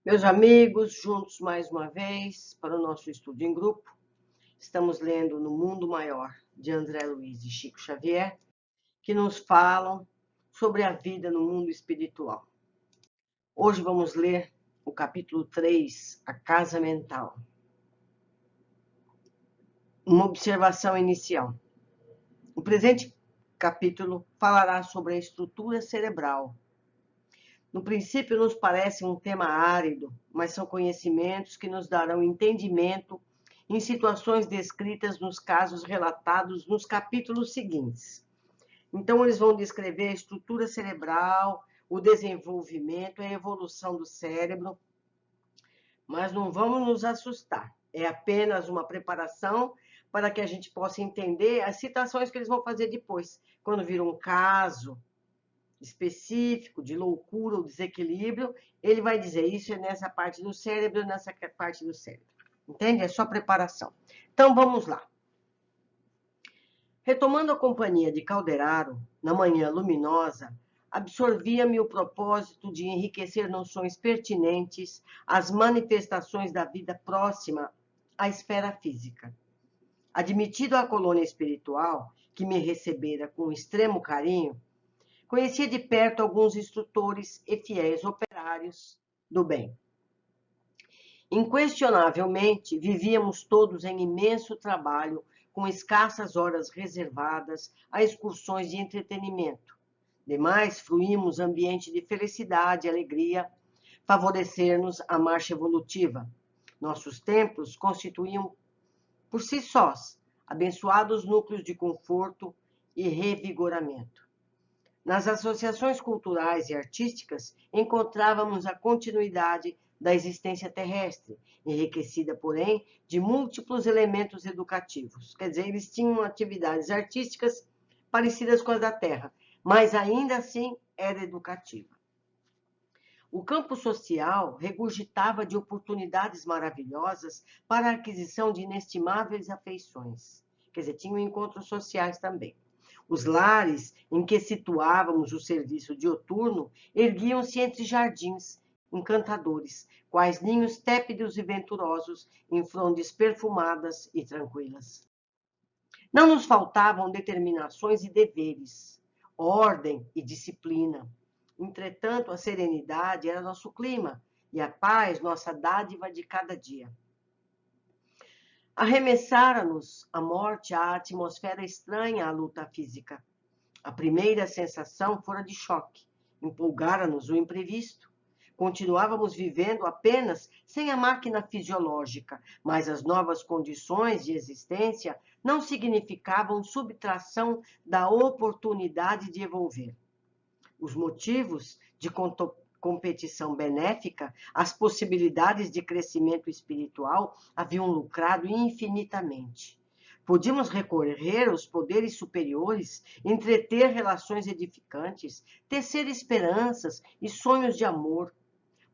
Meus amigos, juntos mais uma vez para o nosso estudo em grupo. Estamos lendo No Mundo Maior, de André Luiz e Chico Xavier, que nos falam sobre a vida no mundo espiritual. Hoje vamos ler o capítulo 3, A Casa Mental. Uma observação inicial. O presente capítulo falará sobre a estrutura cerebral. No princípio, nos parece um tema árido, mas são conhecimentos que nos darão entendimento em situações descritas nos casos relatados nos capítulos seguintes. Então, eles vão descrever a estrutura cerebral, o desenvolvimento, a evolução do cérebro, mas não vamos nos assustar. É apenas uma preparação para que a gente possa entender as situações que eles vão fazer depois, quando vir um caso específico de loucura ou desequilíbrio, ele vai dizer isso é nessa parte do cérebro, nessa parte do cérebro. Entende? É só preparação. Então, vamos lá. Retomando a companhia de Calderaro, na manhã luminosa, absorvia-me o propósito de enriquecer noções pertinentes às manifestações da vida próxima à esfera física. Admitido à colônia espiritual, que me recebera com extremo carinho, conhecia de perto alguns instrutores e fiéis operários do bem. Inquestionavelmente, vivíamos todos em imenso trabalho, com escassas horas reservadas a excursões de entretenimento. Demais, fruímos ambiente de felicidade e alegria, favorecer-nos a marcha evolutiva. Nossos templos constituíam, por si sós, abençoados núcleos de conforto e revigoramento. Nas associações culturais e artísticas, encontrávamos a continuidade da existência terrestre, enriquecida, porém, de múltiplos elementos educativos. Quer dizer, eles tinham atividades artísticas parecidas com as da Terra, mas ainda assim era educativa. O campo social regurgitava de oportunidades maravilhosas para a aquisição de inestimáveis afeições. Quer dizer, tinham encontros sociais também. Os lares em que situávamos o serviço dioturno erguiam-se entre jardins encantadores, quais ninhos tépidos e venturosos em frondes perfumadas e tranquilas. Não nos faltavam determinações e deveres, ordem e disciplina. Entretanto, a serenidade era nosso clima e a paz nossa dádiva de cada dia. Arremessara-nos a morte à atmosfera estranha à luta física. A primeira sensação fora de choque, empolgara-nos o imprevisto. Continuávamos vivendo apenas sem a máquina fisiológica, mas as novas condições de existência não significavam subtração da oportunidade de evolver. Os motivos de competição benéfica, as possibilidades de crescimento espiritual haviam lucrado infinitamente. Podíamos recorrer aos poderes superiores, entreter relações edificantes, tecer esperanças e sonhos de amor,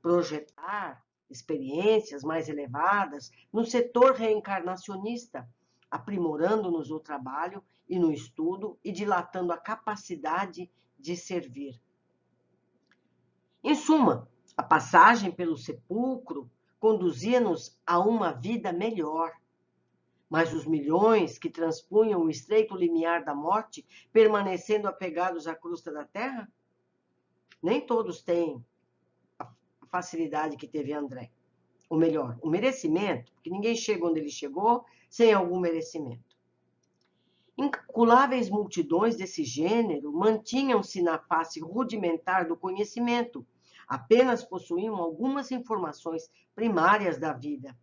projetar experiências mais elevadas no setor reencarnacionista, aprimorando-nos no trabalho e no estudo e dilatando a capacidade de servir. Em suma, a passagem pelo sepulcro conduzia-nos a uma vida melhor. Mas os milhões que transpunham o estreito limiar da morte, permanecendo apegados à crosta da terra? Nem todos têm a facilidade que teve André. Ou melhor, o merecimento, porque ninguém chega onde ele chegou sem algum merecimento. Incalculáveis multidões desse gênero mantinham-se na face rudimentar do conhecimento, apenas possuíam algumas informações primárias da vida.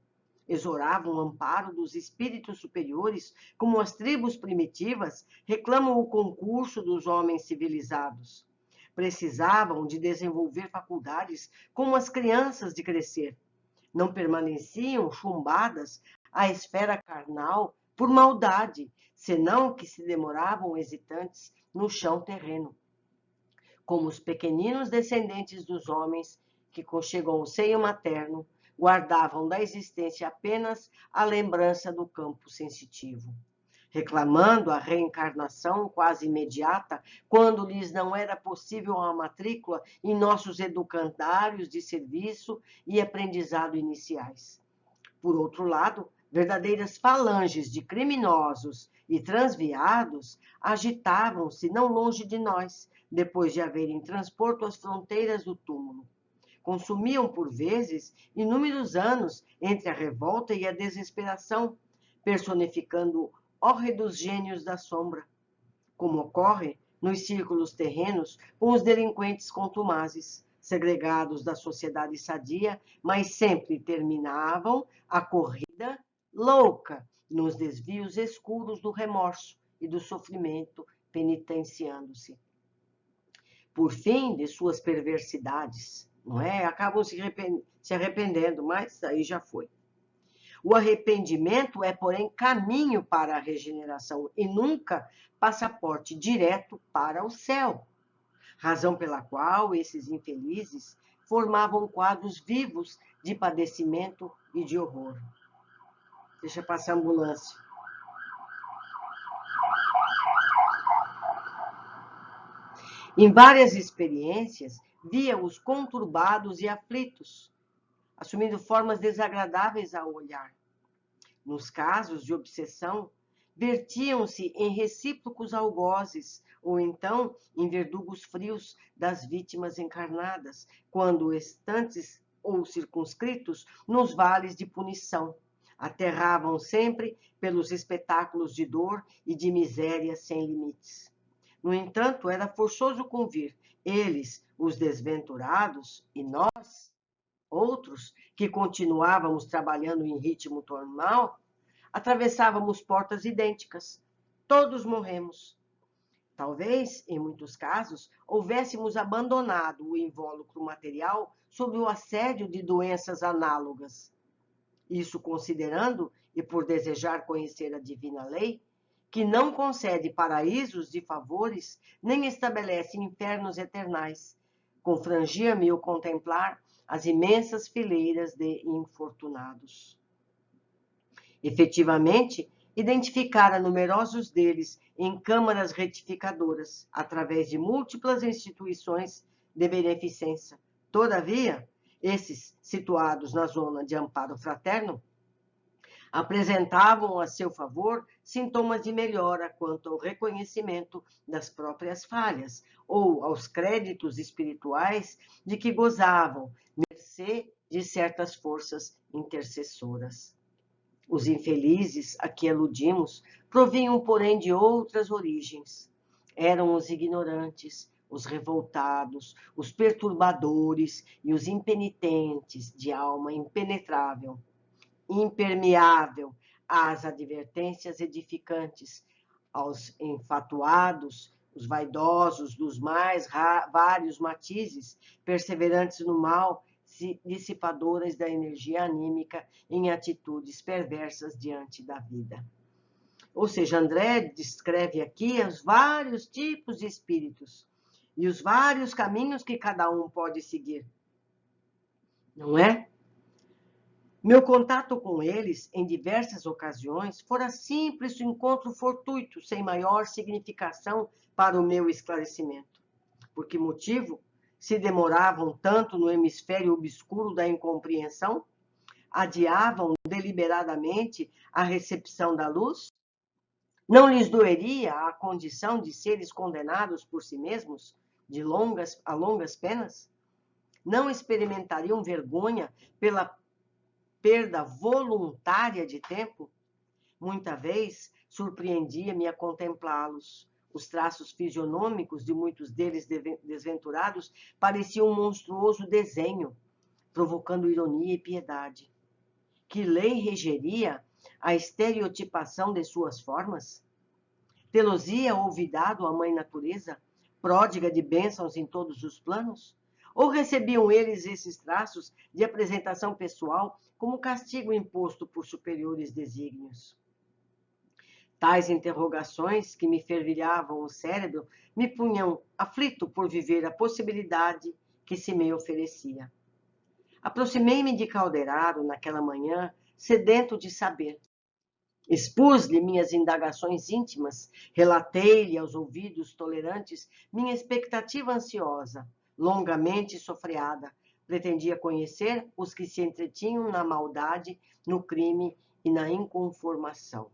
Exoravam o amparo dos espíritos superiores, como as tribos primitivas reclamam o concurso dos homens civilizados. Precisavam de desenvolver faculdades como as crianças de crescer. Não permaneciam chumbadas à esfera carnal por maldade, senão que se demoravam hesitantes no chão terreno. Como os pequeninos descendentes dos homens que conchegam ao seio materno, guardavam da existência apenas a lembrança do campo sensitivo. reclamando a reencarnação quase imediata, quando lhes não era possível a matrícula em nossos educandários de serviço e aprendizado iniciais. Por outro lado, verdadeiras falanges de criminosos e transviados agitavam-se não longe de nós, depois de haverem transporto as fronteiras do túmulo. Consumiam, por vezes, inúmeros anos entre a revolta e a desesperação, personificando hórridos gênios da sombra, como ocorre nos círculos terrenos com os delinquentes contumazes, segregados da sociedade sadia, mas sempre terminavam a corrida louca nos desvios escuros do remorso e do sofrimento, penitenciando-se. Por fim, de suas perversidades, não é? Acabam se arrependendo, mas aí já foi. O arrependimento é, porém, caminho para a regeneração e nunca passaporte direto para o céu, razão pela qual esses infelizes formavam quadros vivos de padecimento e de horror. Deixa passar a ambulância. Em várias experiências, via-os conturbados e aflitos, assumindo formas desagradáveis ao olhar. Nos casos de obsessão, vertiam-se em recíprocos algozes, ou então em verdugos frios das vítimas encarnadas, quando estantes ou circunscritos nos vales de punição. Aterravam sempre pelos espetáculos de dor e de miséria sem limites. No entanto, era forçoso convir, eles, os desventurados, e nós, outros, que continuávamos trabalhando em ritmo normal, atravessávamos portas idênticas. Todos morremos. Talvez, em muitos casos, houvéssemos abandonado o invólucro material sob o assédio de doenças análogas. Isso considerando, e por desejar conhecer a divina lei, que não concede paraísos de favores, nem estabelece infernos eternais, confrangia-me o contemplar as imensas fileiras de infortunados. Efetivamente, identificara numerosos deles em câmaras retificadoras, através de múltiplas instituições de beneficência. Todavia, esses, situados na zona de amparo fraterno, apresentavam a seu favor sintomas de melhora quanto ao reconhecimento das próprias falhas ou aos créditos espirituais de que gozavam, mercê de certas forças intercessoras. Os infelizes a que aludimos provinham, porém, de outras origens. Eram os ignorantes, os revoltados, os perturbadores e os impenitentes de alma impenetrável, impermeável às advertências edificantes, aos enfatuados, os vaidosos dos mais vários matizes, perseverantes no mal, dissipadoras da energia anímica em atitudes perversas diante da vida. Ou seja, André descreve aqui os vários tipos de espíritos e os vários caminhos que cada um pode seguir. Não é? Meu contato com eles, em diversas ocasiões, fora simples encontro fortuito, sem maior significação para o meu esclarecimento. Por que motivo se demoravam tanto no hemisfério obscuro da incompreensão? Adiavam deliberadamente a recepção da luz? Não lhes doeria a condição de seres condenados por si mesmos a longas penas? Não experimentariam vergonha pela perda voluntária de tempo? Muita vez surpreendia-me a contemplá-los. Os traços fisionômicos de muitos deles desventurados pareciam um monstruoso desenho, provocando ironia e piedade. Que lei regeria a estereotipação de suas formas? Telosia olvidado a mãe natureza, pródiga de bênçãos em todos os planos? Ou recebiam eles esses traços de apresentação pessoal como castigo imposto por superiores desígnios? Tais interrogações, que me fervilhavam o cérebro, me punham aflito por viver a possibilidade que se me oferecia. Aproximei-me de Calderaro naquela manhã, sedento de saber. Expus-lhe minhas indagações íntimas, relatei-lhe aos ouvidos tolerantes minha expectativa ansiosa, longamente sofreada. Pretendia conhecer os que se entretinham na maldade, no crime e na inconformação.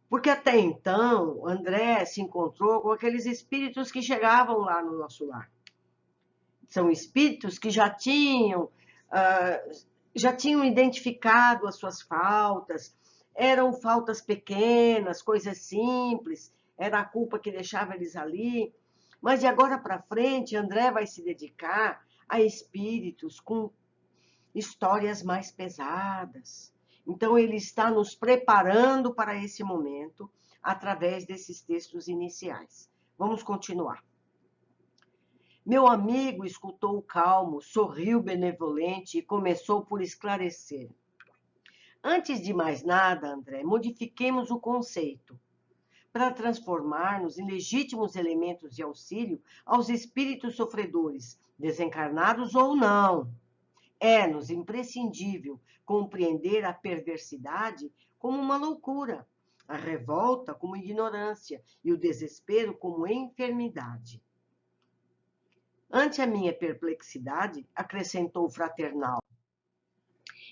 Porque até então, André se encontrou com aqueles espíritos que chegavam lá no nosso lar. São espíritos que já tinham identificado as suas faltas, eram faltas pequenas, coisas simples, era a culpa que deixava eles ali. Mas de agora para frente, André vai se dedicar a espíritos com histórias mais pesadas. Então, ele está nos preparando para esse momento através desses textos iniciais. Vamos continuar. Meu amigo escutou calmo, sorriu benevolente e começou por esclarecer. Antes de mais nada, André, modifiquemos o conceito para transformar-nos em legítimos elementos de auxílio aos espíritos sofredores, desencarnados ou não. É-nos imprescindível compreender a perversidade como uma loucura, a revolta como ignorância e o desespero como enfermidade. Ante a minha perplexidade, acrescentou o fraternal.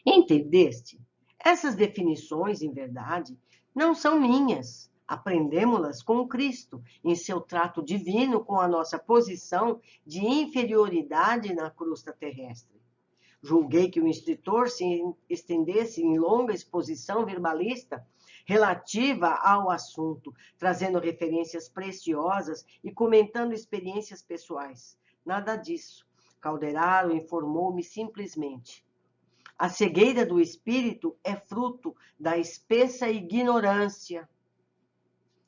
Entendeste? Essas definições, em verdade, não são minhas. Aprendemo-las com Cristo, em seu trato divino com a nossa posição de inferioridade na crosta terrestre. Julguei que o instrutor se estendesse em longa exposição verbalista relativa ao assunto, trazendo referências preciosas e comentando experiências pessoais. Nada disso. Calderaro informou-me simplesmente. A cegueira do espírito é fruto da espessa ignorância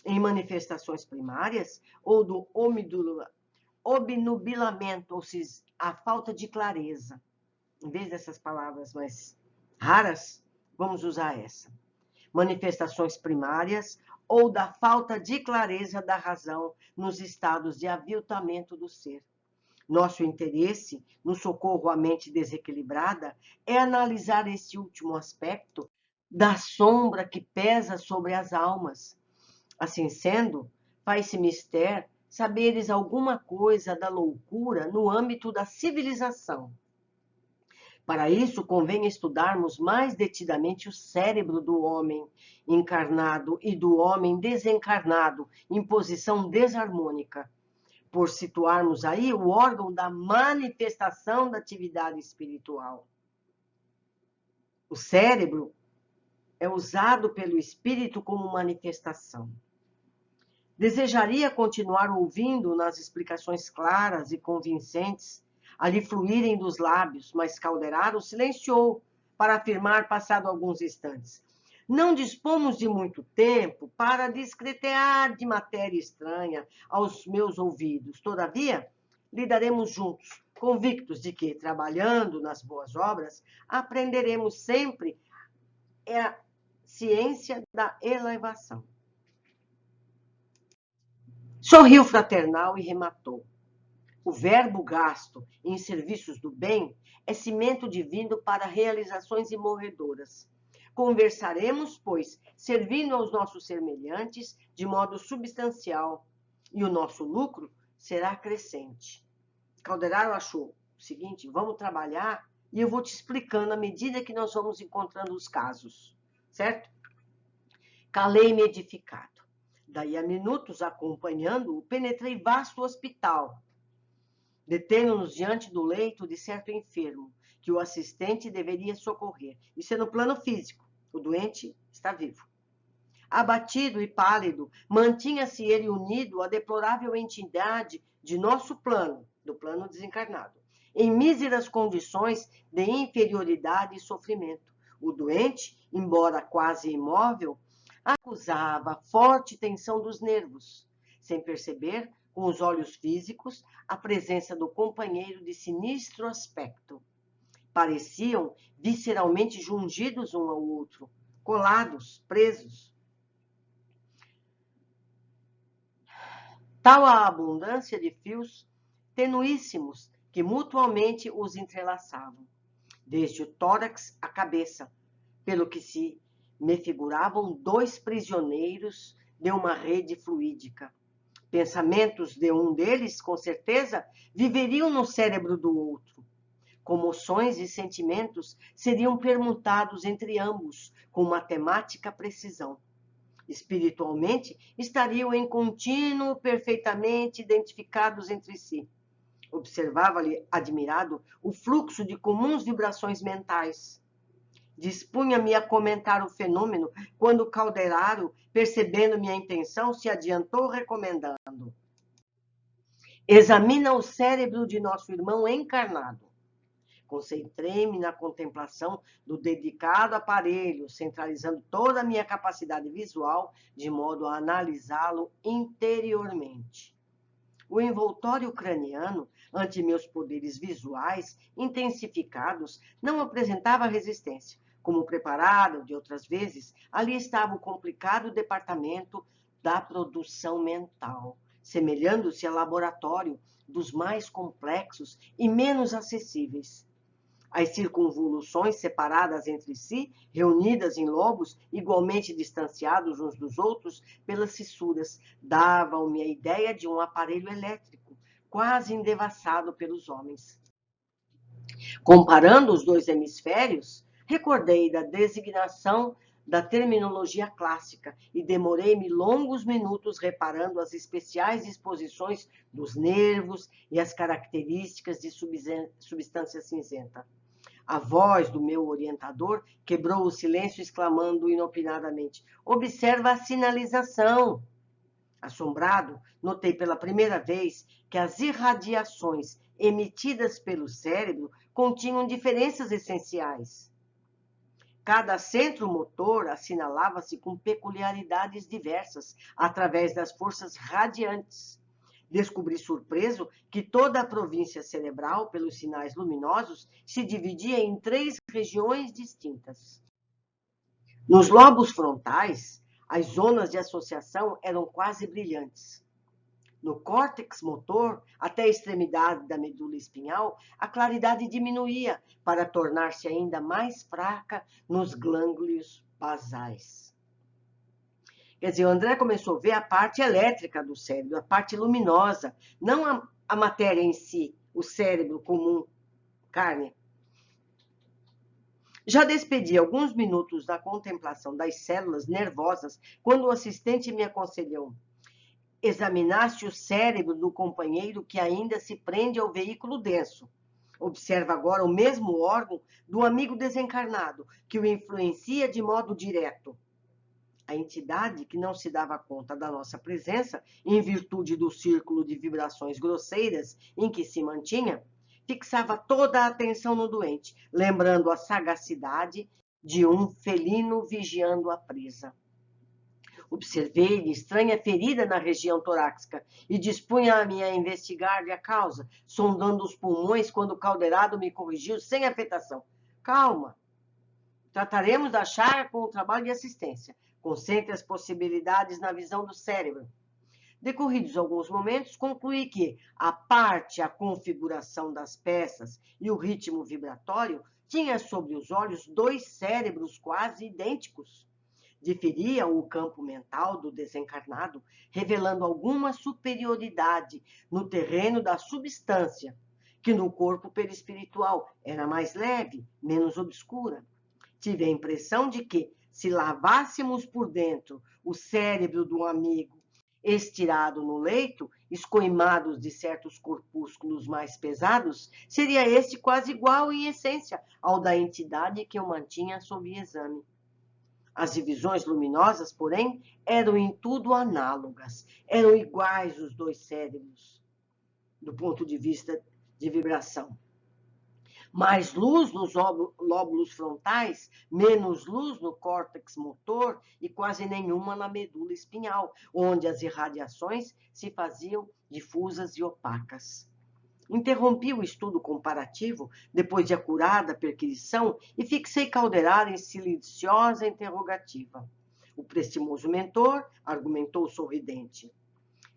em manifestações primárias ou do obnubilamento, ou seja, a falta de clareza. Em vez dessas palavras mais raras, vamos usar essa. Manifestações primárias ou da falta de clareza da razão nos estados de aviltamento do ser. Nosso interesse no socorro à mente desequilibrada é analisar esse último aspecto da sombra que pesa sobre as almas. Assim sendo, faz-se mister saberes alguma coisa da loucura no âmbito da civilização. Para isso, convém estudarmos mais detidamente o cérebro do homem encarnado e do homem desencarnado em posição desarmônica, por situarmos aí o órgão da manifestação da atividade espiritual. O cérebro é usado pelo espírito como manifestação. Desejaria continuar ouvindo nas explicações claras e convincentes a lhe fluírem dos lábios, mas Calderaro silenciou para afirmar passado alguns instantes. Não dispomos de muito tempo para discretear de matéria estranha aos meus ouvidos. Todavia, lidaremos juntos, convictos de que, trabalhando nas boas obras, aprenderemos sempre a ciência da elevação. Sorriu fraternal e rematou. O verbo gasto em serviços do bem é cimento divino para realizações imorredoras. Conversaremos, pois, servindo aos nossos semelhantes de modo substancial, e o nosso lucro será crescente. Calderaro achou o seguinte: vamos trabalhar e eu vou te explicando à medida que nós vamos encontrando os casos, certo? Calei-me edificado. Daí a minutos, acompanhando-o, penetrei vasto hospital. Detendo-nos diante do leito de certo enfermo, que o assistente deveria socorrer. Isso é no plano físico. O doente está vivo. Abatido e pálido, mantinha-se ele unido à deplorável entidade de nosso plano, do plano desencarnado, em míseras condições de inferioridade e sofrimento. O doente, embora quase imóvel, acusava forte tensão dos nervos, sem perceber, com os olhos físicos, a presença do companheiro de sinistro aspecto. Pareciam visceralmente jungidos um ao outro, colados, presos. Tal a abundância de fios tenuíssimos que mutuamente os entrelaçavam, desde o tórax à cabeça, pelo que se Me figuravam 2 prisioneiros de uma rede fluídica. Pensamentos de um deles, com certeza, viveriam no cérebro do outro. Comoções e sentimentos seriam permutados entre ambos com matemática precisão. Espiritualmente, estariam em contínuo, perfeitamente identificados entre si. Observava-lhe, admirado, o fluxo de comuns vibrações mentais. Dispunha-me a comentar o fenômeno quando Calderaro, percebendo minha intenção, se adiantou recomendando: examina o cérebro de nosso irmão encarnado. Concentrei-me na contemplação do dedicado aparelho, centralizando toda a minha capacidade visual de modo a analisá-lo interiormente. O envoltório craniano, ante meus poderes visuais intensificados, não apresentava resistência. Como preparado de outras vezes, ali estava o complicado departamento da produção mental, semelhando-se a laboratório dos mais complexos e menos acessíveis. As circunvoluções separadas entre si, reunidas em lobos igualmente distanciados uns dos outros pelas fissuras, davam-me a ideia de um aparelho elétrico, quase endevassado pelos homens. Comparando os 2 hemisférios, recordei da designação da terminologia clássica e demorei-me longos minutos reparando as especiais disposições dos nervos e as características de substância cinzenta. A voz do meu orientador quebrou o silêncio, exclamando inopinadamente: observa a sinalização. Assombrado, notei pela primeira vez que as irradiações emitidas pelo cérebro continham diferenças essenciais. Cada centro motor assinalava-se com peculiaridades diversas através das forças radiantes. Descobri surpreso que toda a província cerebral, pelos sinais luminosos, se dividia em 3 regiões distintas. Nos lobos frontais, as zonas de associação eram quase brilhantes. No córtex motor, até a extremidade da medula espinhal, a claridade diminuía para tornar-se ainda mais fraca nos gânglios basais. Quer dizer, o André começou a ver a parte elétrica do cérebro, a parte luminosa, não a matéria em si, o cérebro comum, carne. Já despedi alguns minutos da contemplação das células nervosas quando o assistente me aconselhou: examinaste o cérebro do companheiro que ainda se prende ao veículo denso. Observa agora o mesmo órgão do amigo desencarnado, que o influencia de modo direto. A entidade, que não se dava conta da nossa presença, em virtude do círculo de vibrações grosseiras em que se mantinha, fixava toda a atenção no doente, lembrando a sagacidade de um felino vigiando a presa. Observei-lhe estranha ferida na região torácica e dispunha-me a investigar-lhe a causa, sondando os pulmões quando o Calderaro me corrigiu sem afetação. Calma, trataremos da chaga com o trabalho de assistência. Concentre as possibilidades na visão do cérebro. Decorridos alguns momentos, concluí que a configuração das peças e o ritmo vibratório tinha sobre os olhos 2 cérebros quase idênticos. Diferia o campo mental do desencarnado, revelando alguma superioridade no terreno da substância, que no corpo perispiritual era mais leve, menos obscura. Tive a impressão de que, se lavássemos por dentro o cérebro do amigo estirado no leito, escoimados de certos corpúsculos mais pesados, seria este quase igual em essência ao da entidade que eu mantinha sob exame. As divisões luminosas, porém, eram em tudo análogas, eram iguais os 2 cérebros, do ponto de vista de vibração. Mais luz nos lóbulos frontais, menos luz no córtex motor e quase nenhuma na medula espinhal, onde as irradiações se faziam difusas e opacas. Interrompi o estudo comparativo, depois de acurada perquisição, e fixei Calderaro em silenciosa interrogativa. O prestimoso mentor argumentou sorridente: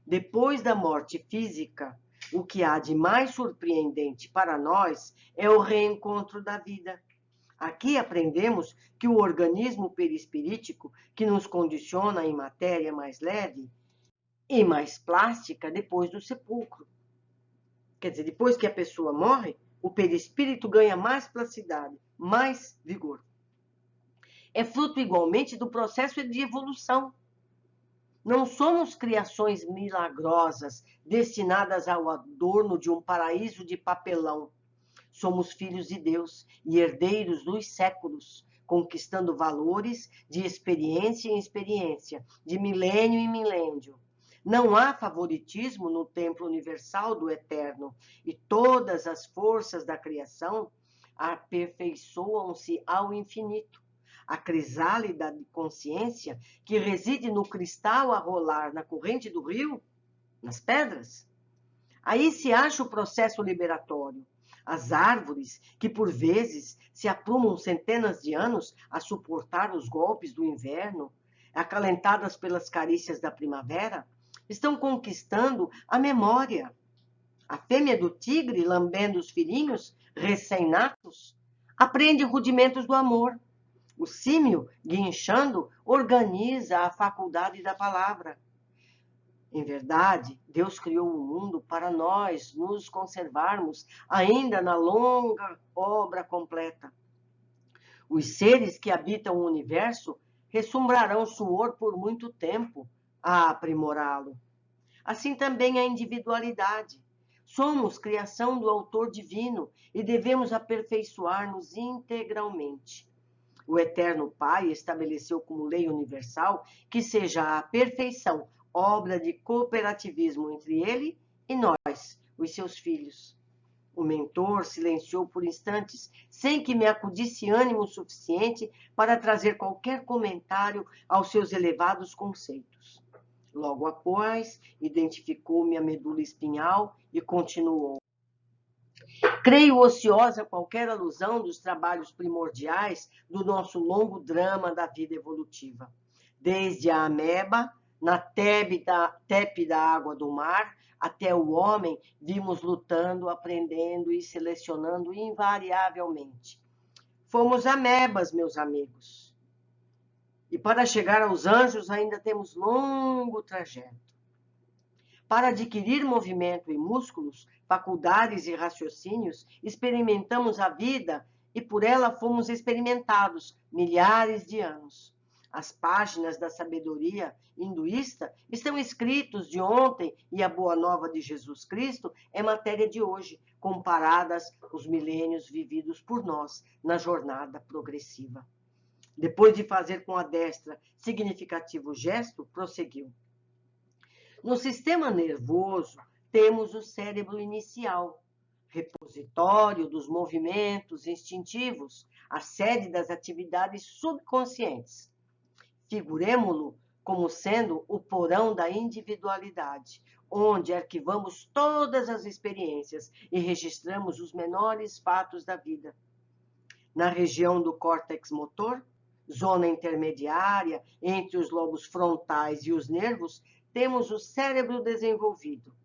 depois da morte física, o que há de mais surpreendente para nós é o reencontro da vida. Aqui aprendemos que o organismo perispirítico, que nos condiciona em matéria mais leve e mais plástica depois do sepulcro. Quer dizer, depois que a pessoa morre, o perispírito ganha mais plasticidade, mais vigor. É fruto igualmente do processo de evolução. Não somos criações milagrosas destinadas ao adorno de um paraíso de papelão. Somos filhos de Deus e herdeiros dos séculos, conquistando valores de experiência em experiência, de milênio em milênio. Não há favoritismo no templo universal do eterno, e todas as forças da criação aperfeiçoam-se ao infinito. A crisálida de consciência que reside no cristal a rolar na corrente do rio, nas pedras. Aí se acha o processo liberatório. As árvores, que por vezes se aprumam centenas de anos a suportar os golpes do inverno, acalentadas pelas carícias da primavera, estão conquistando a memória. A fêmea do tigre, lambendo os filhinhos recém-natos, aprende rudimentos do amor. O símio, guinchando, organiza a faculdade da palavra. Em verdade, Deus criou o mundo para nós nos conservarmos ainda na longa obra completa. Os seres que habitam o universo ressumbrarão suor por muito tempo a aprimorá-lo. Assim também a individualidade. Somos criação do Autor Divino e devemos aperfeiçoar-nos integralmente. O Eterno Pai estabeleceu como lei universal que seja a perfeição obra de cooperativismo entre ele e nós, os seus filhos. O mentor silenciou por instantes, sem que me acudisse ânimo suficiente para trazer qualquer comentário aos seus elevados conceitos. Logo após, identificou-me a medula espinhal e continuou. Creio ociosa qualquer alusão dos trabalhos primordiais do nosso longo drama da vida evolutiva. Desde a ameba, na tépida água do mar, até o homem, vimos lutando, aprendendo e selecionando invariavelmente. Fomos amebas, meus amigos. E para chegar aos anjos ainda temos longo trajeto. Para adquirir movimento e músculos, faculdades e raciocínios, experimentamos a vida e por ela fomos experimentados milhares de anos. As páginas da sabedoria hinduísta estão escritos de ontem e a boa nova de Jesus Cristo é matéria de hoje, comparadas aos milênios vividos por nós na jornada progressiva. Depois de fazer com a destra significativo gesto, prosseguiu. No sistema nervoso, temos o cérebro inicial, repositório dos movimentos instintivos, a sede das atividades subconscientes. Figuremo-lo como sendo o porão da individualidade, onde arquivamos todas as experiências e registramos os menores fatos da vida. Na região do córtex motor, zona intermediária entre os lobos frontais e os nervos, temos o cérebro desenvolvido,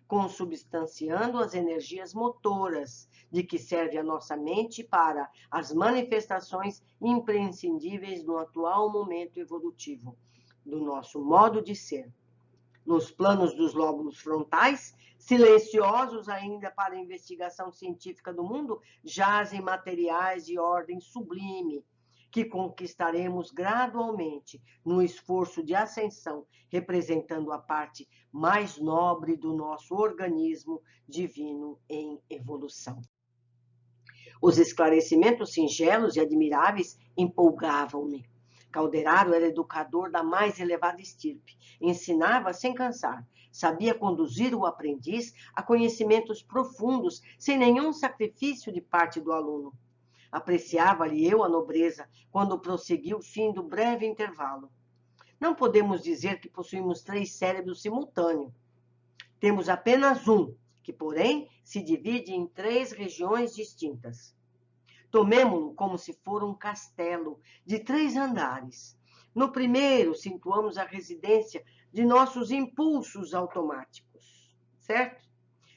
consubstanciando as energias motoras, de que serve a nossa mente para as manifestações imprescindíveis no atual momento evolutivo, do nosso modo de ser. Nos planos dos lóbulos frontais, silenciosos ainda para a investigação científica do mundo, jazem materiais de ordem sublime, que conquistaremos gradualmente no esforço de ascensão, representando a parte mais nobre do nosso organismo divino em evolução. Os esclarecimentos singelos e admiráveis empolgavam-me. Calderaro era educador da mais elevada estirpe, ensinava sem cansar, sabia conduzir o aprendiz a conhecimentos profundos, sem nenhum sacrifício de parte do aluno. Apreciava-lhe eu a nobreza, quando prosseguiu o fim do breve intervalo. Não podemos dizer que possuímos 3 cérebros simultâneos. Temos apenas um, que, porém, se divide em 3 regiões distintas. Tomemo-lo como se for um castelo de 3 andares. No primeiro, situamos a residência de nossos impulsos automáticos, certo?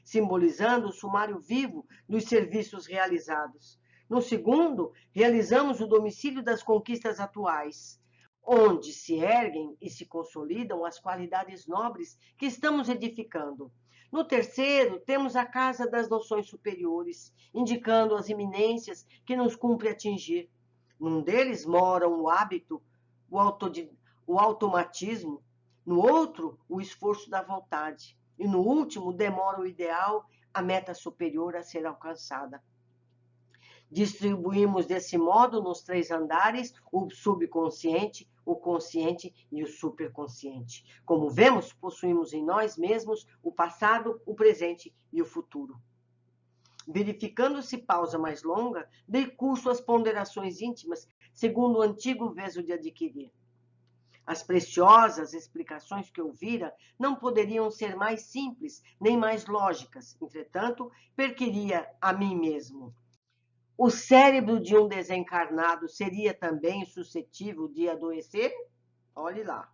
Simbolizando o sumário vivo dos serviços realizados. No segundo, realizamos o domicílio das conquistas atuais, onde se erguem e se consolidam as qualidades nobres que estamos edificando. No terceiro, temos a casa das noções superiores, indicando as iminências que nos cumpre atingir. Num deles moram o hábito, o automatismo, no outro, o esforço da vontade, e no último, demora o ideal, a meta superior a ser alcançada. Distribuímos desse modo nos 3 andares o subconsciente, o consciente e o superconsciente. Como vemos, possuímos em nós mesmos o passado, o presente e o futuro. Verificando-se pausa mais longa, dei curso às ponderações íntimas, segundo o antigo veso de adquirir. As preciosas explicações que ouvira não poderiam ser mais simples, nem mais lógicas. Entretanto, perquiria a mim mesmo. O cérebro de um desencarnado seria também suscetível de adoecer? Olhe lá.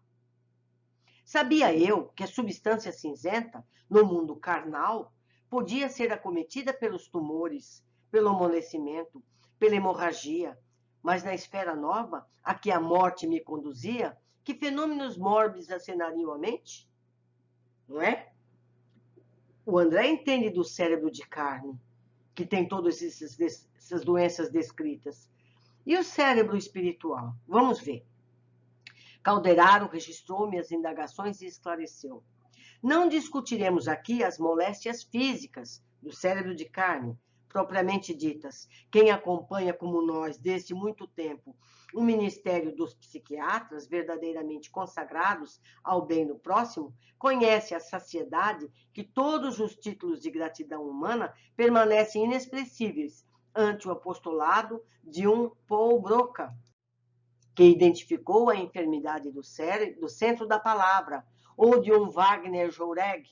Sabia eu que a substância cinzenta, no mundo carnal, podia ser acometida pelos tumores, pelo amolecimento, pela hemorragia, mas na esfera nova, a que a morte me conduzia, que fenômenos mórbidos acenariam a mente? Não é? O André entende do cérebro de carne, que tem todas essas doenças descritas. E o cérebro espiritual? Vamos ver. Calderaro registrou minhas indagações e esclareceu. Não discutiremos aqui as moléstias físicas do cérebro de carne, propriamente ditas. Quem acompanha, como nós, desde muito tempo, o ministério dos psiquiatras, verdadeiramente consagrados ao bem do próximo, conhece a saciedade que todos os títulos de gratidão humana permanecem inexpressíveis ante o apostolado de um Paul Broca, que identificou a enfermidade do centro da palavra, ou de um Wagner Joureg,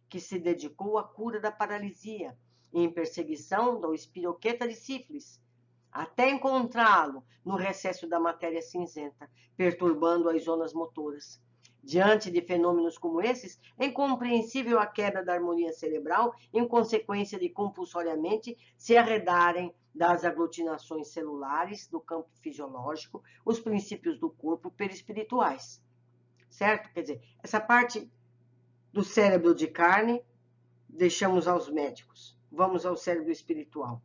que se dedicou à cura da paralisia, em perseguição do espiroqueta de sífilis, até encontrá-lo no recesso da matéria cinzenta, perturbando as zonas motoras. Diante de fenômenos como esses, é incompreensível a quebra da harmonia cerebral em consequência de compulsoriamente se arredarem das aglutinações celulares do campo fisiológico os princípios do corpo perispirituais. Certo? Quer dizer, essa parte do cérebro de carne deixamos aos médicos. Vamos ao cérebro espiritual.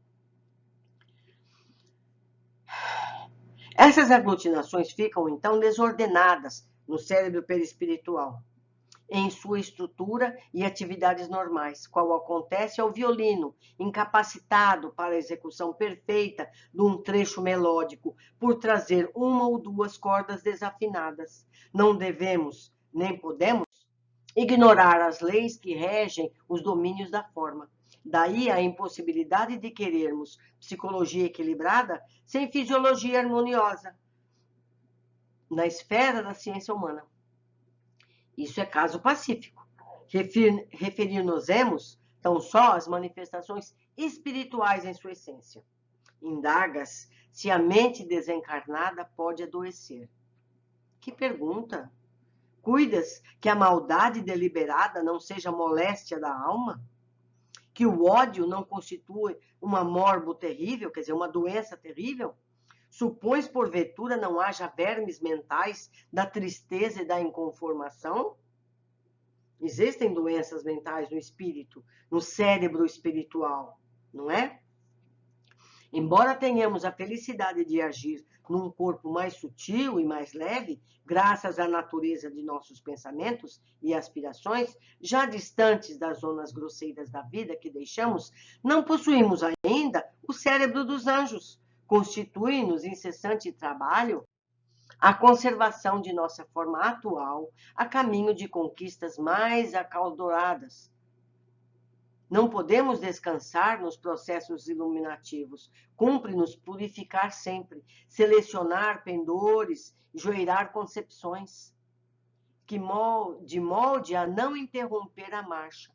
Essas aglutinações ficam, então, desordenadas no cérebro perispiritual, em sua estrutura e atividades normais, qual acontece ao violino, incapacitado para a execução perfeita de um trecho melódico, por trazer uma ou duas cordas desafinadas. Não devemos, nem podemos, ignorar as leis que regem os domínios da forma. Daí a impossibilidade de querermos psicologia equilibrada sem fisiologia harmoniosa na esfera da ciência humana. Isso é caso pacífico. Referir-nos-emos tão só às manifestações espirituais em sua essência. Indagas se a mente desencarnada pode adoecer. Que pergunta! Cuidas que a maldade deliberada não seja moléstia da alma? Que o ódio não constitui uma morbo terrível, quer dizer, uma doença terrível? Supões, porventura, não haja vermes mentais da tristeza e da inconformação? Existem doenças mentais no espírito, no cérebro espiritual, não é? Embora tenhamos a felicidade de agir num corpo mais sutil e mais leve, graças à natureza de nossos pensamentos e aspirações, já distantes das zonas grosseiras da vida que deixamos, não possuímos ainda o cérebro dos anjos. Constitui-nos incessante trabalho a conservação de nossa forma atual a caminho de conquistas mais acaldoradas. Não podemos descansar nos processos iluminativos. Cumpre-nos purificar sempre, selecionar pendores, joeirar concepções, de molde a não interromper a marcha.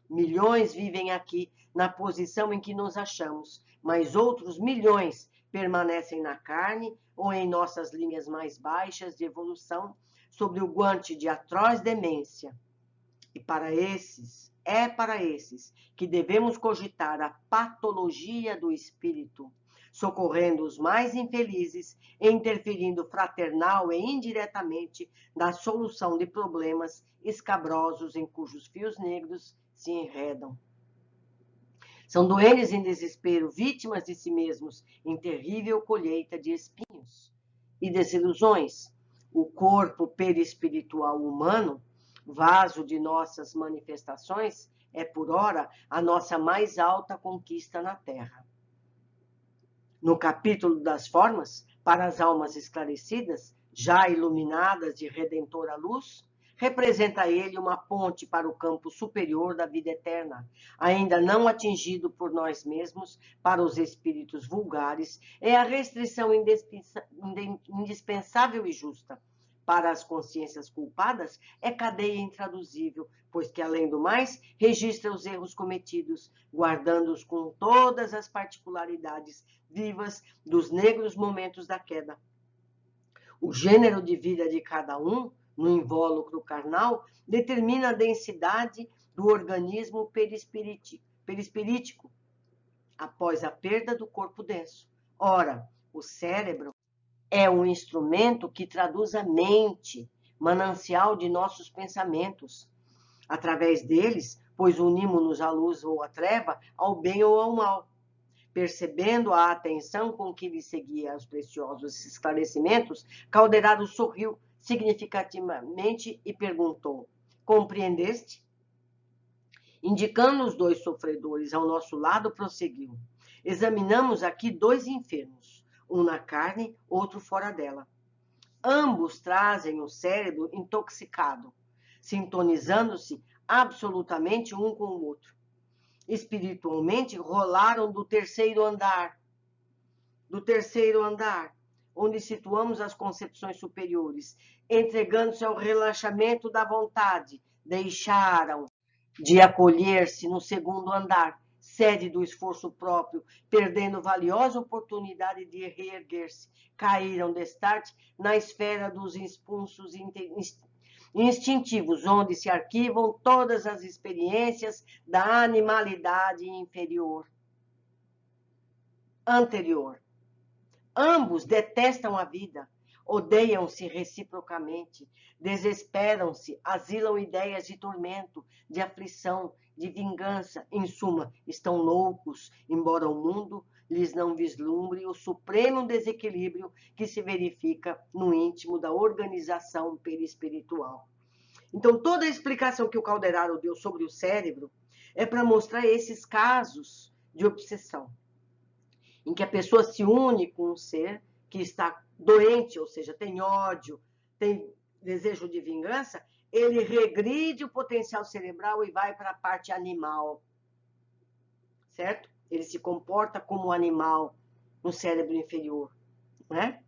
Milhões vivem aqui na posição em que nos achamos, mas outros milhões permanecem na carne ou em nossas linhas mais baixas de evolução, sobre o guante de atroz demência. E para esses que devemos cogitar a patologia do espírito, socorrendo os mais infelizes e interferindo fraternal e indiretamente na solução de problemas escabrosos em cujos fios negros se enredam. São doentes em desespero, vítimas de si mesmos, em terrível colheita de espinhos e desilusões. O corpo perispiritual humano, vaso de nossas manifestações, é por ora a nossa mais alta conquista na Terra. No capítulo das formas, para as almas esclarecidas, já iluminadas de redentora luz, representa ele uma ponte para o campo superior da vida eterna, ainda não atingido por nós mesmos. Para os espíritos vulgares, é a restrição indispensável e justa. Para as consciências culpadas, é cadeia intraduzível, pois que, além do mais, registra os erros cometidos, guardando-os com todas as particularidades vivas dos negros momentos da queda. O gênero de vida de cada um, no invólucro carnal, determina a densidade do organismo perispirítico após a perda do corpo denso. Ora, o cérebro é um instrumento que traduz a mente, manancial de nossos pensamentos. Através deles, pois unimos-nos à luz ou à treva, ao bem ou ao mal. Percebendo a atenção com que lhe seguia os preciosos esclarecimentos, Calderaro sorriu significativamente e perguntou: compreendeste? Indicando os dois sofredores ao nosso lado, prosseguiu: examinamos aqui dois enfermos, um na carne, outro fora dela. Ambos trazem o cérebro intoxicado, sintonizando-se absolutamente um com o outro. Espiritualmente, rolaram do terceiro andar, onde situamos as concepções superiores, entregando-se ao relaxamento da vontade, deixaram de acolher-se no segundo andar, sede do esforço próprio, perdendo valiosa oportunidade de reerguer-se, caíram destarte na esfera dos impulsos instintivos, onde se arquivam todas as experiências da animalidade anterior. Ambos detestam a vida, odeiam-se reciprocamente, desesperam-se, asilam ideias de tormento, de aflição, de vingança. Em suma, estão loucos, embora o mundo lhes não vislumbre o supremo desequilíbrio que se verifica no íntimo da organização perispiritual. Então, toda a explicação que o Calderaro deu sobre o cérebro é para mostrar esses casos de obsessão, em que a pessoa se une com um ser que está doente, ou seja, tem ódio, tem desejo de vingança, ele regride o potencial cerebral e vai para a parte animal, certo? Ele se comporta como um animal no cérebro inferior, né?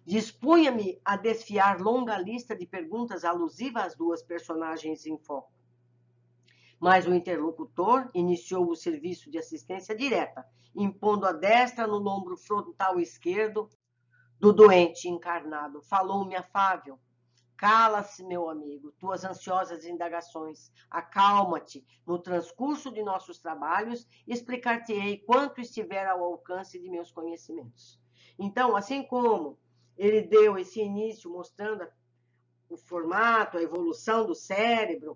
Dispunha-me a desfiar longa lista de perguntas alusivas às duas personagens em foco. Mas o interlocutor iniciou o serviço de assistência direta, impondo a destra no lombro frontal esquerdo do doente encarnado. Falou-me afável: cala-se, meu amigo, tuas ansiosas indagações. Acalma-te. No transcurso de nossos trabalhos, explicar-te-ei quanto estiver ao alcance de meus conhecimentos. Então, assim como ele deu esse início mostrando o formato, a evolução do cérebro,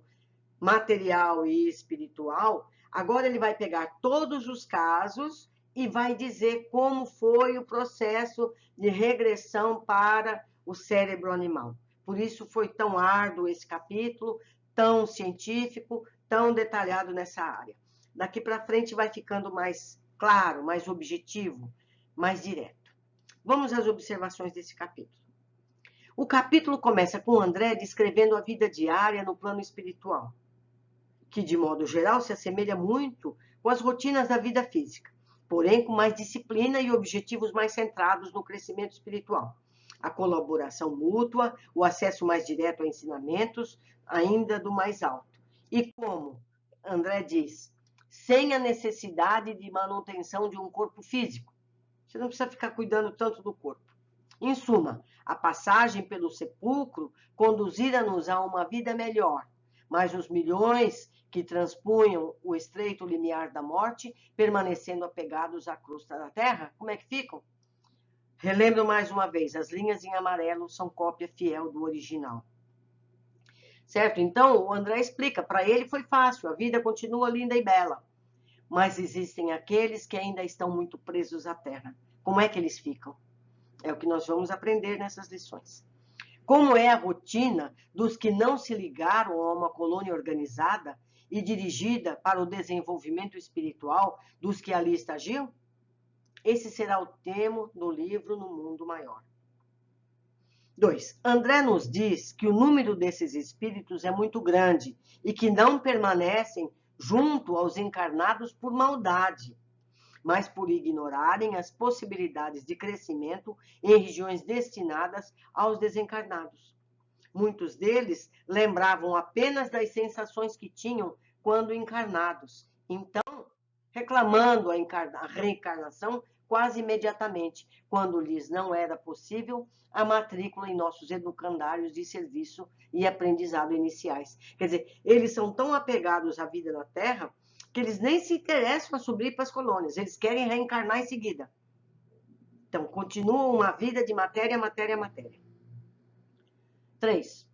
material e espiritual, agora ele vai pegar todos os casos e vai dizer como foi o processo de regressão para o cérebro animal. Por isso foi tão árduo esse capítulo, tão científico, tão detalhado nessa área. Daqui para frente vai ficando mais claro, mais objetivo, mais direto. Vamos às observações desse capítulo. O capítulo começa com André descrevendo a vida diária no plano espiritual, que, de modo geral, se assemelha muito com as rotinas da vida física, porém com mais disciplina e objetivos mais centrados no crescimento espiritual. A colaboração mútua, o acesso mais direto a ensinamentos, ainda do mais alto. E como André diz, sem a necessidade de manutenção de um corpo físico. Você não precisa ficar cuidando tanto do corpo. Em suma, a passagem pelo sepulcro conduzira-nos a uma vida melhor, mas os milhões que transpunham o estreito limiar da morte, permanecendo apegados à crosta da Terra, como é que ficam? Relembro mais uma vez, as linhas em amarelo são cópia fiel do original. Certo? Então, o André explica, para ele foi fácil, a vida continua linda e bela, mas existem aqueles que ainda estão muito presos à Terra. Como é que eles ficam? É o que nós vamos aprender nessas lições. Como é a rotina dos que não se ligaram a uma colônia organizada e dirigida para o desenvolvimento espiritual dos que ali estagiam? Esse será o tema do livro No Mundo Maior. 2. André nos diz que o número desses espíritos é muito grande e que não permanecem junto aos encarnados por maldade, mas por ignorarem as possibilidades de crescimento em regiões destinadas aos desencarnados. Muitos deles lembravam apenas das sensações que tinham quando encarnados, então reclamando a reencarnação quase imediatamente, quando lhes não era possível a matrícula em nossos educandários de serviço e aprendizado iniciais. Quer dizer, eles são tão apegados à vida na Terra que eles nem se interessam a subir para as colônias, eles querem reencarnar em seguida. Então, continuam uma vida de matéria, matéria, matéria. 3.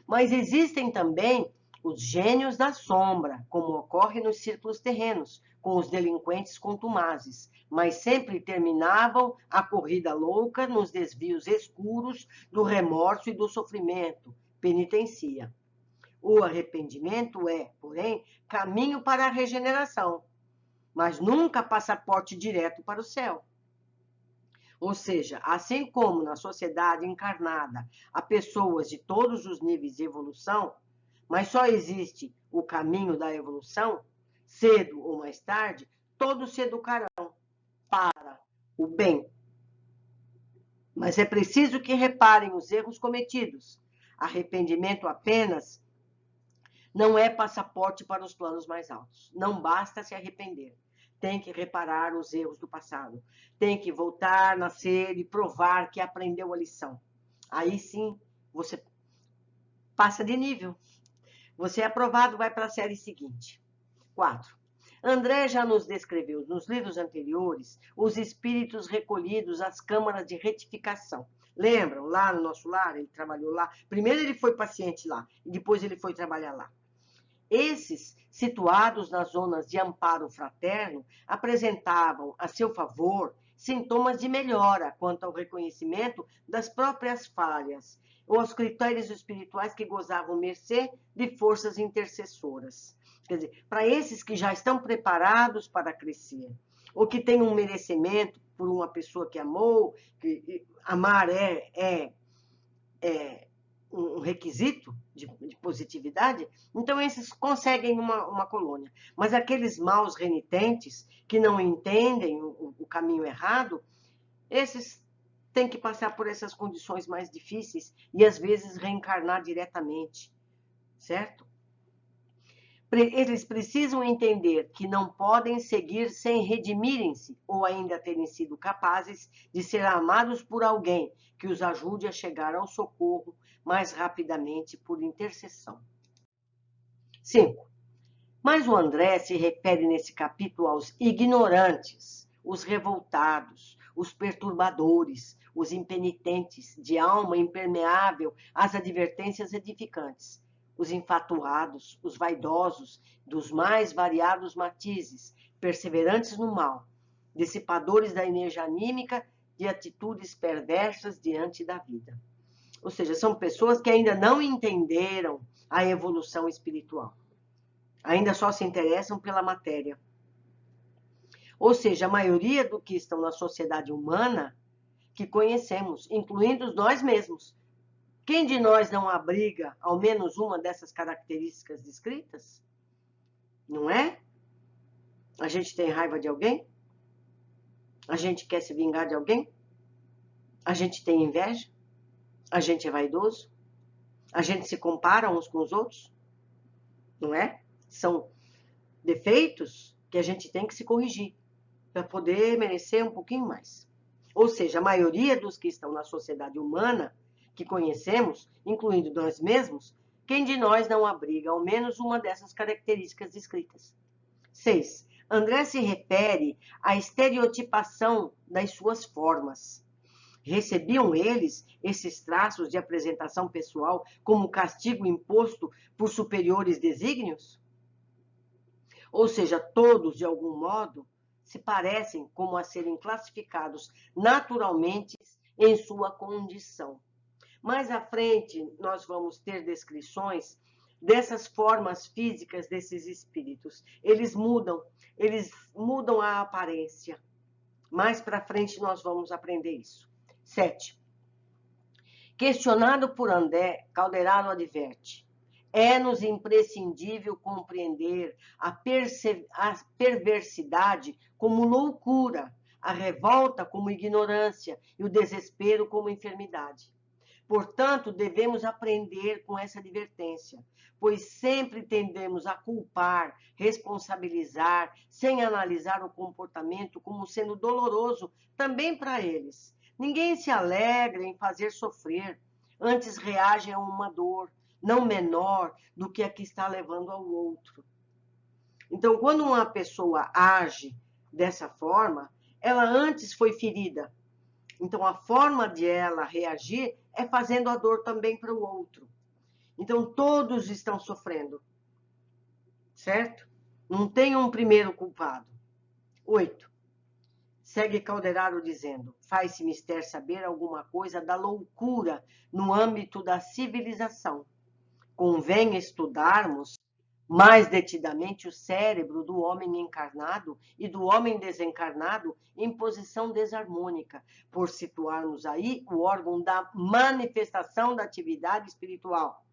Mas existem também os gênios da sombra, como ocorre nos círculos terrenos, com os delinquentes contumazes, mas sempre terminavam a corrida louca nos desvios escuros do remorso e do sofrimento, penitencia. O arrependimento é, porém, caminho para a regeneração, mas nunca passaporte direto para o céu. Ou seja, assim como na sociedade encarnada há pessoas de todos os níveis de evolução, mas só existe o caminho da evolução, cedo ou mais tarde, todos se educarão para o bem. Mas é preciso que reparem os erros cometidos. Arrependimento apenas não é passaporte para os planos mais altos. Não basta se arrepender. Tem que reparar os erros do passado. Tem que voltar, nascer e provar que aprendeu a lição. Aí sim, você passa de nível. Você é aprovado, vai para a série seguinte. 4. André já nos descreveu nos livros anteriores os espíritos recolhidos às câmaras de retificação. Lembram? Lá no nosso lar, ele trabalhou lá. Primeiro ele foi paciente lá, e depois ele foi trabalhar lá. Esses, situados nas zonas de amparo fraterno, apresentavam a seu favor sintomas de melhora quanto ao reconhecimento das próprias falhas ou aos critérios espirituais que gozavam mercê de forças intercessoras. Quer dizer, para esses que já estão preparados para crescer, ou que têm um merecimento por uma pessoa que amou, que amar é um requisito de positividade, então esses conseguem uma colônia. Mas aqueles maus renitentes, que não entendem o caminho errado, esses têm que passar por essas condições mais difíceis e às vezes reencarnar diretamente, certo? Eles precisam entender que não podem seguir sem redimirem-se ou ainda terem sido capazes de ser amados por alguém que os ajude a chegar ao socorro mais rapidamente por intercessão. 5. Mas o André se refere nesse capítulo aos ignorantes, os revoltados, os perturbadores, os impenitentes, de alma impermeável às advertências edificantes, os infatuados, os vaidosos, dos mais variados matizes, perseverantes no mal, dissipadores da energia anímica de atitudes perversas diante da vida. Ou seja, são pessoas que ainda não entenderam a evolução espiritual. Ainda só se interessam pela matéria. Ou seja, a maioria do que estão na sociedade humana que conhecemos, incluindo nós mesmos. Quem de nós não abriga ao menos uma dessas características descritas? Não é? A gente tem raiva de alguém? A gente quer se vingar de alguém? A gente tem inveja? A gente é vaidoso? A gente se compara uns com os outros? Não é? São defeitos que a gente tem que se corrigir para poder merecer um pouquinho mais. Ou seja, a maioria dos que estão na sociedade humana que conhecemos, incluindo nós mesmos, Quem de nós não abriga ao menos uma dessas características descritas? 6. André se refere à estereotipação das suas formas. Recebiam eles esses traços de apresentação pessoal como castigo imposto por superiores desígnios? Ou seja, todos, de algum modo, se parecem como a serem classificados naturalmente em sua condição. Mais à frente, nós vamos ter descrições dessas formas físicas desses espíritos. Eles mudam a aparência. Mais para frente nós vamos aprender isso. 7. Questionado por André, Calderaro adverte: é-nos imprescindível compreender a perversidade como loucura, a revolta como ignorância e o desespero como enfermidade. Portanto, devemos aprender com essa advertência, pois sempre tendemos a culpar, responsabilizar, sem analisar o comportamento como sendo doloroso também para eles. Ninguém se alegra em fazer sofrer, antes reage a uma dor, não menor do que a que está levando ao outro. Então, quando uma pessoa age dessa forma, ela antes foi ferida. Então, a forma de ela reagir é fazendo a dor também para o outro. Então, todos estão sofrendo, certo? Não tem um primeiro culpado. 8. Segue Calderaro dizendo: faz-se mister saber alguma coisa da loucura no âmbito da civilização. Convém estudarmos mais detidamente o cérebro do homem encarnado e do homem desencarnado em posição desarmônica, por situarmos aí o órgão da manifestação da atividade espiritual.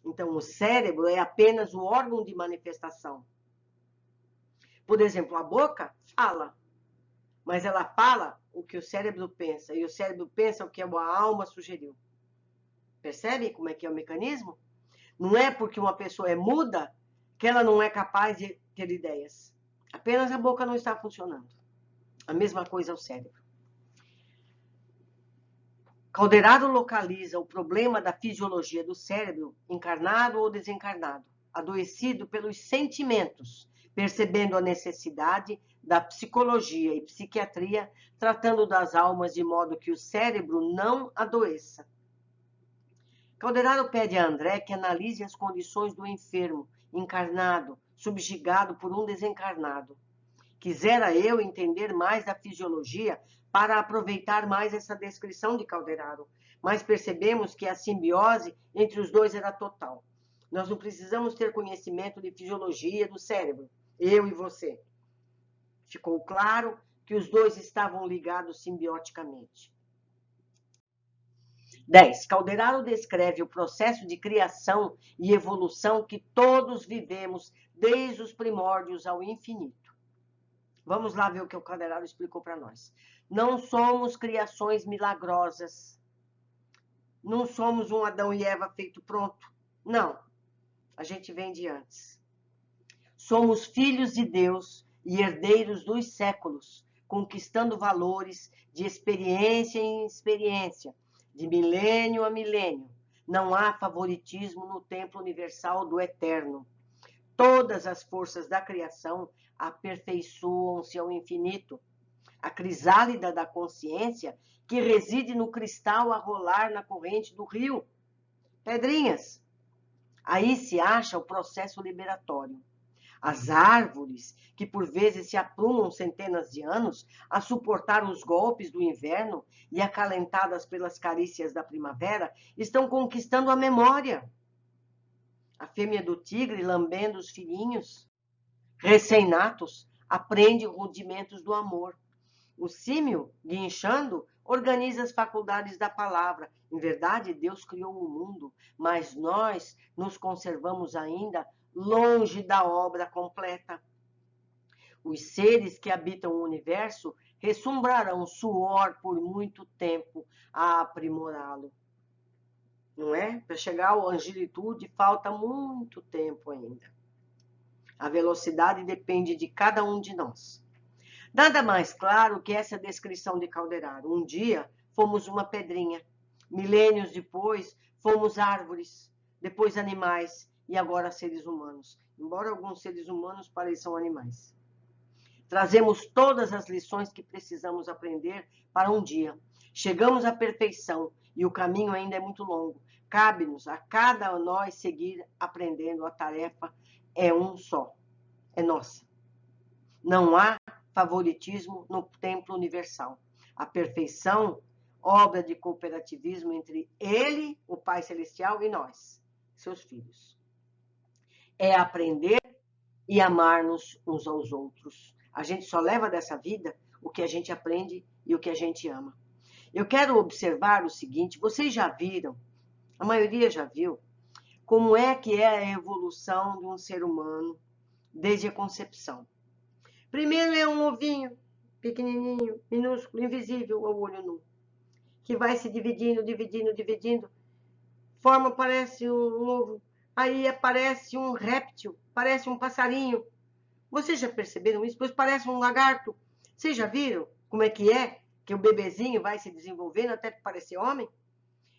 Então, o cérebro é apenas o órgão de manifestação. Por exemplo, a boca fala, mas ela fala o que o cérebro pensa, e o cérebro pensa o que a alma sugeriu. Percebe como é que é o mecanismo? Não é porque uma pessoa é muda que ela não é capaz de ter ideias. Apenas a boca não está funcionando. A mesma coisa é o cérebro. Calderaro localiza o problema da fisiologia do cérebro, encarnado ou desencarnado, adoecido pelos sentimentos, percebendo a necessidade da psicologia e psiquiatria, tratando das almas de modo que o cérebro não adoeça. Calderaro pede a André que analise as condições do enfermo, encarnado, subjugado por um desencarnado. Quisera eu entender mais da fisiologia para aproveitar mais essa descrição de Calderaro, mas percebemos que a simbiose entre os dois era total. Nós não precisamos ter conhecimento de fisiologia do cérebro, eu e você. Ficou claro que os dois estavam ligados simbioticamente. 10. Calderaro descreve o processo de criação e evolução que todos vivemos desde os primórdios ao infinito. Vamos lá ver o que o Calderaro explicou para nós. Não somos criações milagrosas. Não somos um Adão e Eva feito pronto. Não. A gente vem de antes. Somos filhos de Deus e herdeiros dos séculos, conquistando valores de experiência em experiência, de milênio a milênio. Não há favoritismo no templo universal do eterno. Todas as forças da criação aperfeiçoam-se ao infinito. A crisálida da consciência que reside no cristal a rolar na corrente do rio. Pedrinhas. Aí se acha o processo liberatório. As árvores, que por vezes se aprumam centenas de anos a suportar os golpes do inverno e acalentadas pelas carícias da primavera, estão conquistando a memória. A fêmea do tigre, lambendo os filhinhos recém-natos, aprende rudimentos do amor. O símio, guinchando, organiza as faculdades da palavra. Em verdade, Deus criou o mundo, mas nós nos conservamos ainda longe da obra completa. Os seres que habitam o universo ressumbrarão suor por muito tempo a aprimorá-lo. Não é? Para chegar à angelitude falta muito tempo ainda. A velocidade depende de cada um de nós. Nada mais claro que essa descrição de Calderaro. Um dia fomos uma pedrinha, milênios depois fomos árvores. depois animais e agora seres humanos, embora alguns seres humanos pareçam animais. Trazemos todas as lições que precisamos aprender para um dia. Chegamos à perfeição e o caminho ainda é muito longo. Cabe-nos a cada nós seguir aprendendo. A tarefa é um só, é nossa. Não há favoritismo no templo universal. A perfeição, obra de cooperativismo entre ele, o Pai Celestial, e nós, seus filhos. É aprender e amar-nos uns aos outros. A gente só leva dessa vida o que a gente aprende e o que a gente ama. Eu quero observar o seguinte, vocês já viram, a maioria já viu, como é que é a evolução de um ser humano desde a concepção. Primeiro é um ovinho, pequenininho, minúsculo, invisível ao olho nu, que vai se dividindo, dividindo, forma, parece um ovo, aí aparece um réptil, parece um passarinho. Vocês já perceberam isso? Pois parece um lagarto. Vocês já viram como é que o bebezinho vai se desenvolvendo até parecer homem?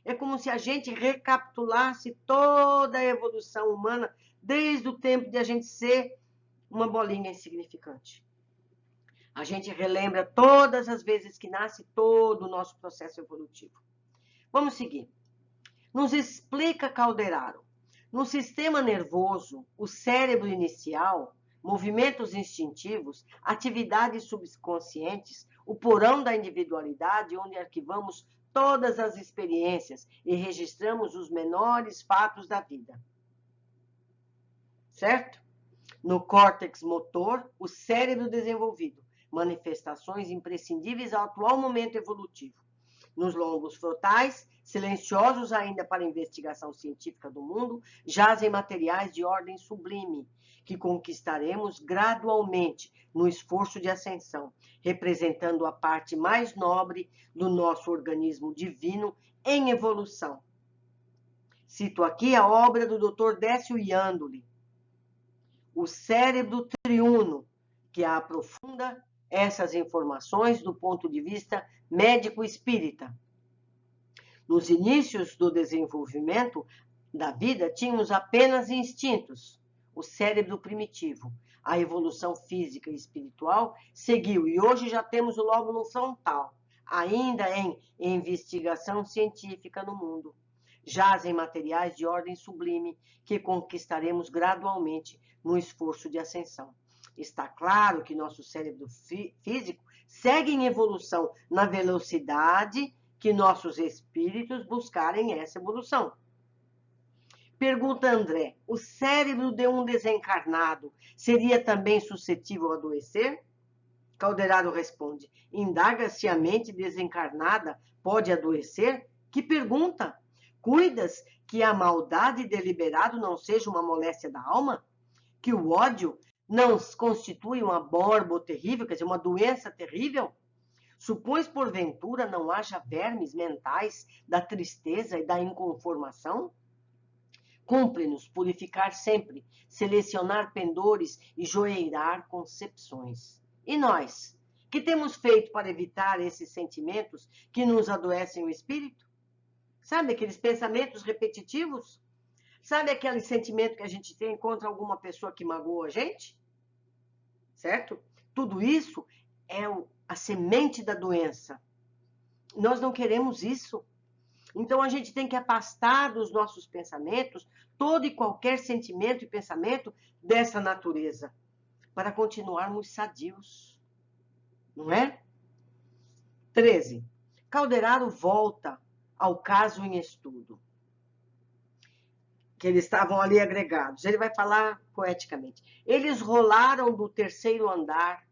É como se a gente recapitulasse toda a evolução humana desde o tempo de a gente ser uma bolinha insignificante. A gente relembra todas as vezes que nasce todo o nosso processo evolutivo. Vamos seguir. Nos explica Calderaro. No sistema nervoso, o cérebro inicial, movimentos instintivos, atividades subconscientes, o porão da individualidade, onde arquivamos todas as experiências e registramos os menores fatos da vida. Certo? No córtex motor, o cérebro desenvolvido, manifestações imprescindíveis ao atual momento evolutivo. Nos lombos frontais, silenciosos ainda para a investigação científica do mundo, jazem materiais de ordem sublime, que conquistaremos gradualmente no esforço de ascensão, representando a parte mais nobre do nosso organismo divino em evolução. Cito aqui a obra do Dr. Décio Iandoli, O Cérebro Triuno, que aprofunda essas informações do ponto de vista médico-espírita. Nos inícios do desenvolvimento da vida, tínhamos apenas instintos, o cérebro primitivo. A evolução física e espiritual seguiu e hoje já temos o lóbulo frontal, ainda em investigação científica no mundo. Jazem materiais de ordem sublime que conquistaremos gradualmente no esforço de ascensão. Está claro que nosso cérebro físico segue em evolução na velocidade que nossos espíritos buscarem essa evolução. Pergunta André, o cérebro de um desencarnado seria também suscetível a adoecer? Calderaro responde, indaga-se a mente desencarnada pode adoecer? Que pergunta! Cuidas que a maldade deliberada não seja uma moléstia da alma? Que o ódio não constitui uma borbo terrível, quer dizer, uma doença terrível? Supões, porventura, não haja vermes mentais da tristeza e da inconformação? Cumpre-nos purificar sempre, selecionar pendores e joeirar concepções. E nós, que temos feito para evitar esses sentimentos que nos adoecem o espírito? Sabe aqueles pensamentos repetitivos? Sabe aquele sentimento que a gente tem contra alguma pessoa que magoou a gente? Certo? Tudo isso é a semente da doença. Nós não queremos isso. Então, a gente tem que afastar dos nossos pensamentos todo e qualquer sentimento e pensamento dessa natureza, para continuarmos sadios. Não é? 13. Calderaro volta ao caso em estudo, que eles estavam ali agregados. Ele vai falar poeticamente. Eles rolaram do terceiro andar,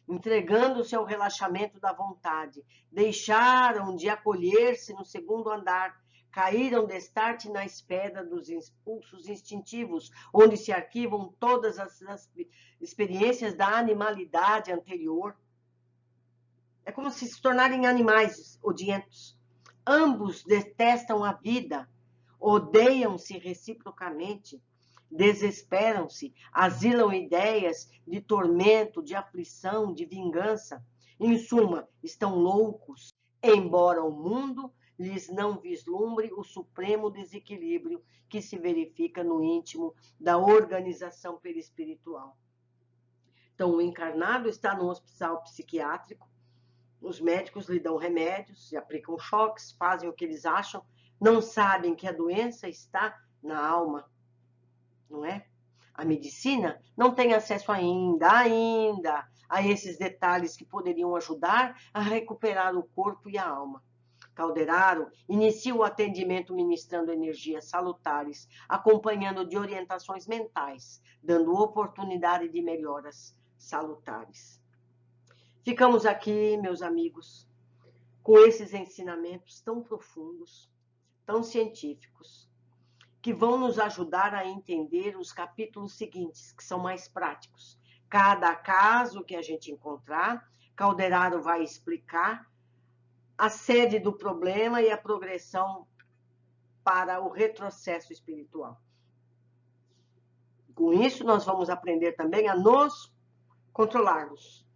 entregando-se ao relaxamento da vontade. Deixaram de acolher-se no segundo andar. Caíram destarte na esfera dos impulsos instintivos, onde se arquivam todas as experiências da animalidade anterior. É como se tornarem animais odientos. Ambos detestam a vida, odeiam-se reciprocamente, desesperam-se, asilam ideias de tormento, de aflição, de vingança. Em suma, estão loucos, embora o mundo lhes não vislumbre o supremo desequilíbrio que se verifica no íntimo da organização perispiritual. Então, o encarnado está no hospital psiquiátrico, os médicos lhe dão remédios, aplicam choques, fazem o que eles acham, não sabem que a doença está na alma, não é? A medicina não tem acesso ainda a esses detalhes que poderiam ajudar a recuperar o corpo e a alma. Calderaro inicia o atendimento ministrando energias salutares, acompanhando de orientações mentais, dando oportunidade de melhoras salutares. Ficamos aqui, meus amigos, com esses ensinamentos tão profundos, tão científicos, que vão nos ajudar a entender os capítulos seguintes, que são mais práticos. Cada caso que a gente encontrar, Calderaro vai explicar a sede do problema e a progressão para o retrocesso espiritual. Com isso, nós vamos aprender também a nos controlarmos,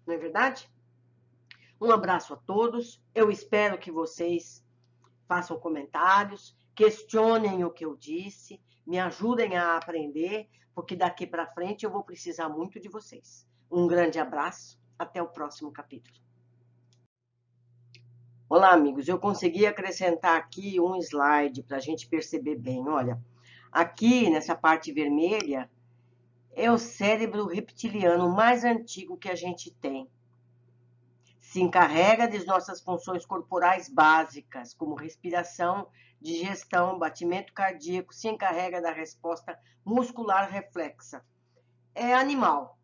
não é verdade? Um abraço a todos, eu espero que vocês façam comentários, questionem o que eu disse, me ajudem a aprender, porque daqui para frente eu vou precisar muito de vocês. Um grande abraço, até o próximo capítulo. Olá, amigos, eu consegui acrescentar aqui um slide para a gente perceber bem. Olha, aqui nessa parte vermelha é o cérebro reptiliano mais antigo que a gente tem. Se encarrega de nossas funções corporais básicas, como respiração, digestão, batimento cardíaco, se encarrega da resposta muscular reflexa. É animal,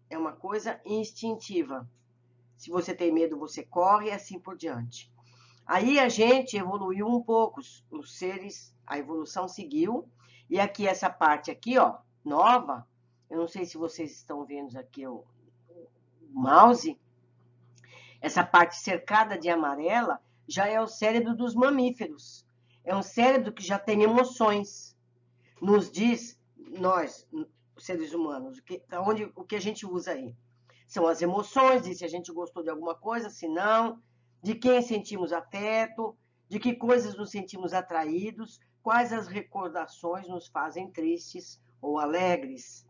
é uma coisa instintiva. Se você tem medo, você corre e assim por diante. Aí a gente evoluiu um pouco, os seres, a evolução seguiu, e aqui essa parte aqui, ó, nova, eu não sei se vocês estão vendo aqui o mouse, essa parte cercada de amarela já é o cérebro dos mamíferos. É um cérebro que já tem emoções. Nos diz, nós, seres humanos, o que a gente usa aí. São as emoções, diz se a gente gostou de alguma coisa, se não, de quem sentimos afeto, de que coisas nos sentimos atraídos, quais as recordações nos fazem tristes ou alegres.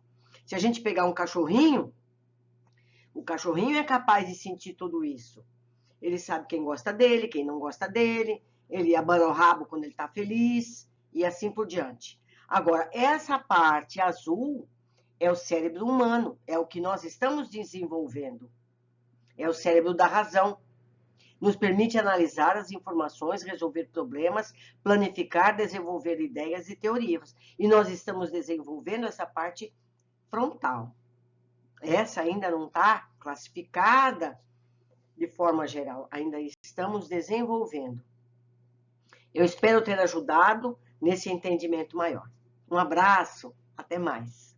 Se a gente pegar um cachorrinho, o cachorrinho é capaz de sentir tudo isso. Ele sabe quem gosta dele, quem não gosta dele, ele abana o rabo quando ele está feliz, e assim por diante. Agora, essa parte azul é o cérebro humano, é o que nós estamos desenvolvendo. É o cérebro da razão. Nos permite analisar as informações, resolver problemas, planificar, desenvolver ideias e teorias. E nós estamos desenvolvendo essa parte frontal. Essa ainda não está classificada de forma geral, ainda estamos desenvolvendo. Eu espero ter ajudado nesse entendimento maior. Um abraço, até mais.